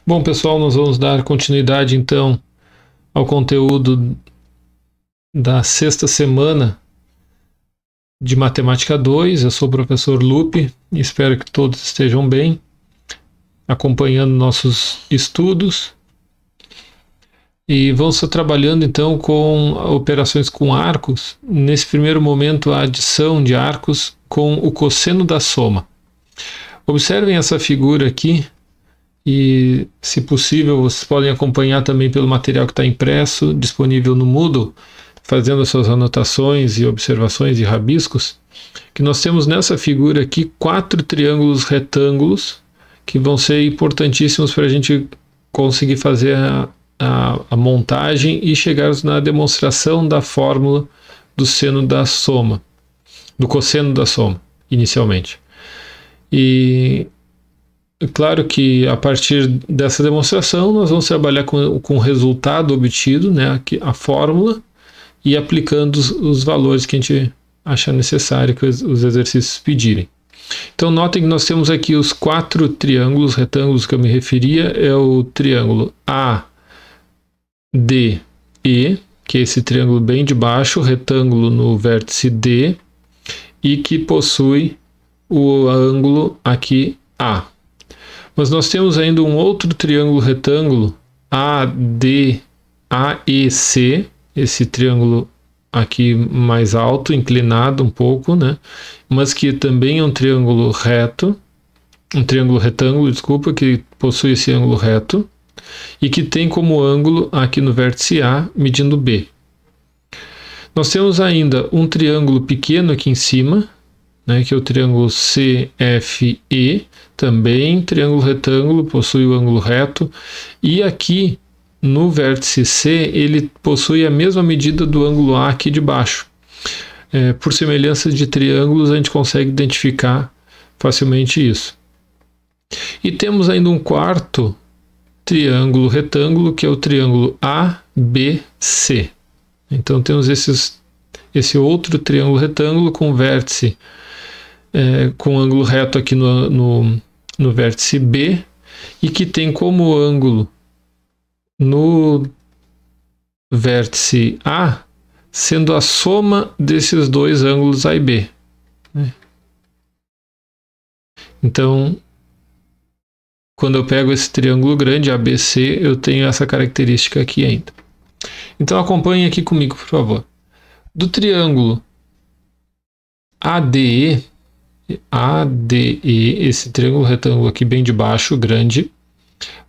Bom, pessoal, nós vamos dar continuidade então ao conteúdo da sexta semana de Matemática 2. Eu sou o professor Lupe e espero que todos estejam bem, acompanhando nossos estudos. E vamos estar trabalhando então com operações com arcos. Nesse primeiro momento, a adição de arcos com o cosseno da soma. Observem essa figura aqui. E, se possível, vocês podem acompanhar também pelo material que está impresso, disponível no Moodle, fazendo as suas anotações e observações e rabiscos, que nós temos nessa figura aqui 4 triângulos retângulos que vão ser importantíssimos para a gente conseguir fazer a montagem e chegar na demonstração da fórmula do seno da soma, do cosseno da soma, inicialmente. E claro que a partir dessa demonstração nós vamos trabalhar com o resultado obtido, né, a fórmula, e aplicando os valores que a gente achar necessário que os exercícios pedirem. Então notem que nós temos aqui os 4 triângulos retângulos que eu me referia. É o triângulo ADE, que é esse triângulo bem de baixo, retângulo no vértice D, e que possui o ângulo aqui A. Mas nós temos ainda um outro triângulo retângulo, AEC, esse triângulo aqui mais alto, inclinado um pouco, né? Mas que também é um triângulo retângulo, desculpa, que possui esse ângulo reto e que tem como ângulo aqui no vértice A, medindo B. Nós temos ainda um triângulo pequeno aqui em cima, né, que é o triângulo CFE, também triângulo retângulo, possui o ângulo reto, e aqui no vértice C ele possui a mesma medida do ângulo A aqui de baixo. Por semelhança de triângulos, a gente consegue identificar facilmente isso. E temos ainda um quarto triângulo retângulo, que é o triângulo ABC. Então temos esse outro triângulo retângulo com vértice com ângulo reto aqui no vértice B, e que tem como ângulo no vértice A sendo a soma desses dois ângulos A e B. Então, quando eu pego esse triângulo grande ABC, eu tenho essa característica aqui ainda. Então acompanhe aqui comigo, por favor. Do triângulo ADE, esse triângulo retângulo aqui bem de baixo, grande,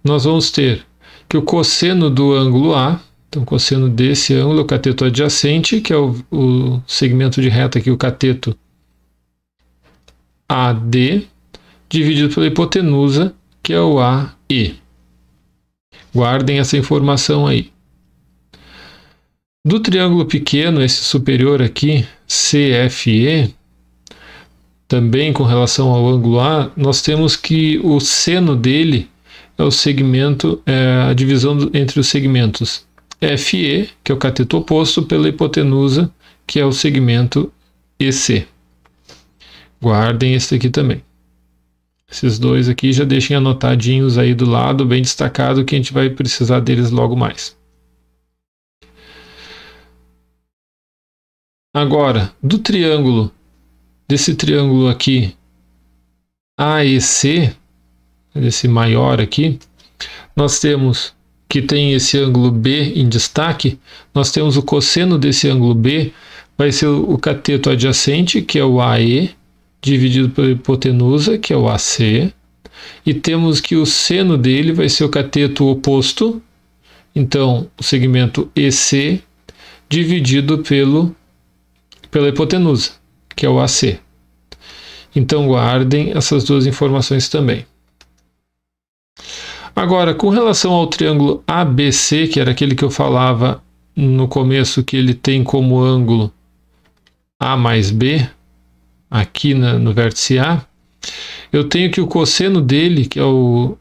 nós vamos ter que o cosseno do ângulo A, então o cosseno desse ângulo é o cateto adjacente, que é o segmento de reta aqui, o cateto AD, dividido pela hipotenusa, que é o AE. Guardem essa informação aí. Do triângulo pequeno, esse superior aqui, CFE, também com relação ao ângulo A, nós temos que o seno dele é o segmento, a divisão entre os segmentos FE, que é o cateto oposto, pela hipotenusa, que é o segmento EC. Guardem esse aqui também. Esses dois aqui já deixem anotadinhos aí do lado, bem destacado, que a gente vai precisar deles logo mais. Agora, desse triângulo aqui, AEC, esse maior aqui, nós temos que tem esse ângulo B em destaque, nós temos o cosseno desse ângulo B, vai ser o cateto adjacente, que é o AE, dividido pela hipotenusa, que é o AC, e temos que o seno dele vai ser o cateto oposto, então o segmento EC, dividido pela hipotenusa, que é o AC. Então guardem essas duas informações também. Agora, com relação ao triângulo ABC, que era aquele que eu falava no começo, que ele tem como ângulo A mais B, aqui no vértice A, eu tenho que o cosseno dele, que é o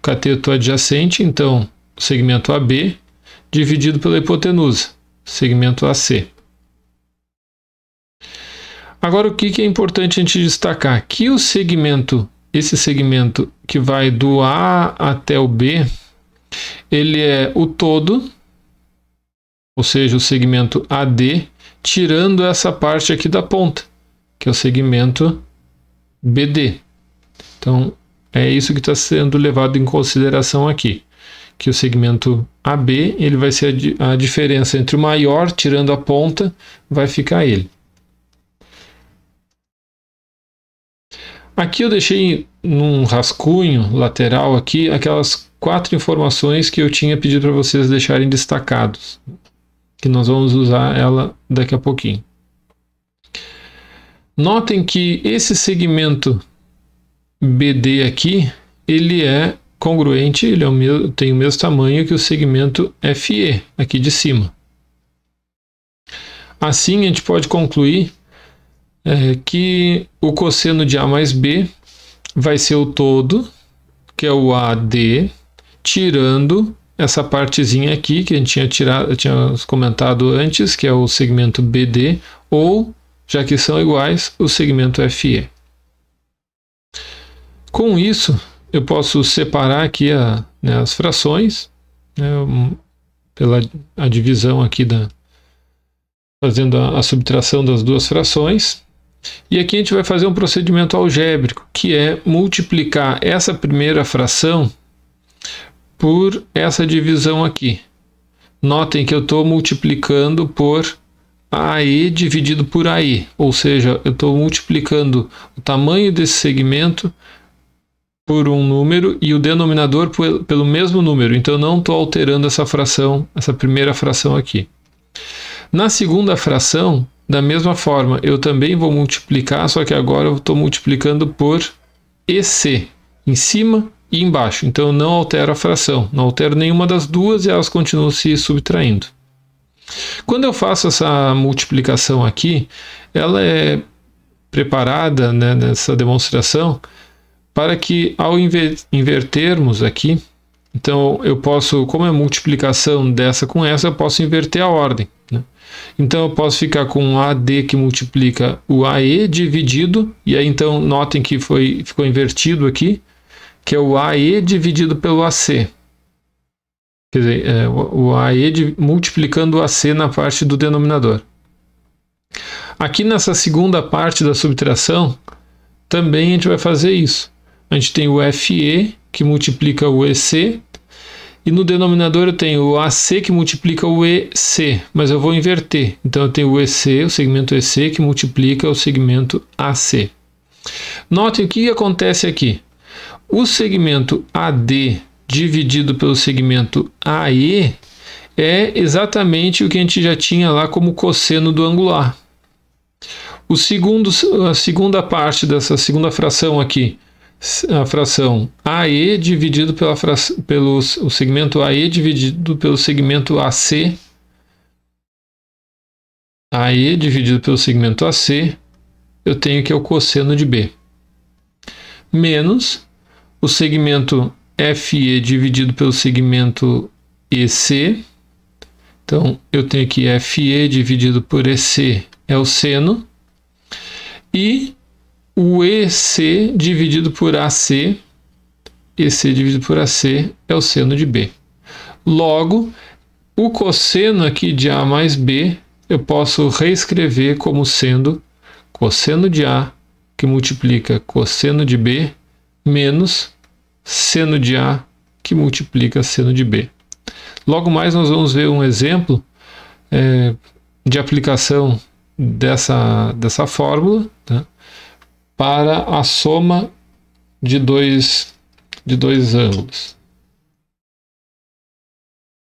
cateto adjacente, então o segmento AB, dividido pela hipotenusa, segmento AC. Agora, o que é importante a gente destacar? Que o segmento esse segmento que vai do A até o B, ele é o todo, ou seja, o segmento AD, tirando essa parte aqui da ponta, que é o segmento BD. Então, é isso que está sendo levado em consideração aqui, que o segmento AB, ele vai ser a diferença entre o maior, tirando a ponta, vai ficar ele. Aqui eu deixei num rascunho lateral aqui aquelas 4 informações que eu tinha pedido para vocês deixarem destacados, que nós vamos usar ela daqui a pouquinho. Notem que esse segmento BD aqui, ele é congruente, ele tem o mesmo tamanho que o segmento FE aqui de cima. Assim, a gente pode concluir que o cosseno de A mais B vai ser o todo, que é o AD, tirando essa partezinha aqui que a gente tinha comentado antes, que é o segmento BD, ou, já que são iguais, o segmento FE. Com isso, eu posso separar aqui as frações, né, pela a divisão aqui, fazendo a subtração das duas frações. E aqui a gente vai fazer um procedimento algébrico, que é multiplicar essa primeira fração por essa divisão aqui. Notem que eu estou multiplicando por AE dividido por AE, ou seja, eu estou multiplicando o tamanho desse segmento por um número e o denominador pelo mesmo número. Então, eu não estou alterando essa fração, essa primeira fração aqui. Na segunda fração, da mesma forma, eu também vou multiplicar, só que agora eu estou multiplicando por EC, em cima e embaixo. Então, eu não altero a fração, não altero nenhuma das duas e elas continuam se subtraindo. Quando eu faço essa multiplicação aqui, ela é preparada, né, nessa demonstração, para que ao invertermos aqui, então eu posso, como é multiplicação dessa com essa, eu posso inverter a ordem, né? Então eu posso ficar com AD que multiplica o AE dividido, e aí então notem que ficou invertido aqui, que é o AE dividido pelo AC. Quer dizer, o AE multiplicando o AC na parte do denominador. Aqui nessa segunda parte da subtração, também a gente vai fazer isso. A gente tem o FE que multiplica o EC, e no denominador eu tenho o AC que multiplica o EC, mas eu vou inverter. Então eu tenho o EC, o segmento EC, que multiplica o segmento AC. Notem o que acontece aqui. O segmento AD dividido pelo segmento AE é exatamente o que a gente já tinha lá como cosseno do angular. A segunda parte dessa segunda fração aqui, a fração AE dividido pelo segmento AE dividido pelo segmento AC, AE dividido pelo segmento AC, eu tenho que é o cosseno de B, menos o segmento FE dividido pelo segmento EC. Então, eu tenho aqui FE dividido por EC é o seno, e o EC dividido por AC, EC dividido por AC é o seno de B. Logo, o cosseno aqui de A mais B, eu posso reescrever como sendo cosseno de A, que multiplica cosseno de B, menos seno de A, que multiplica seno de B. Logo mais nós vamos ver um exemplo de aplicação dessa fórmula, tá, para a soma de dois ângulos.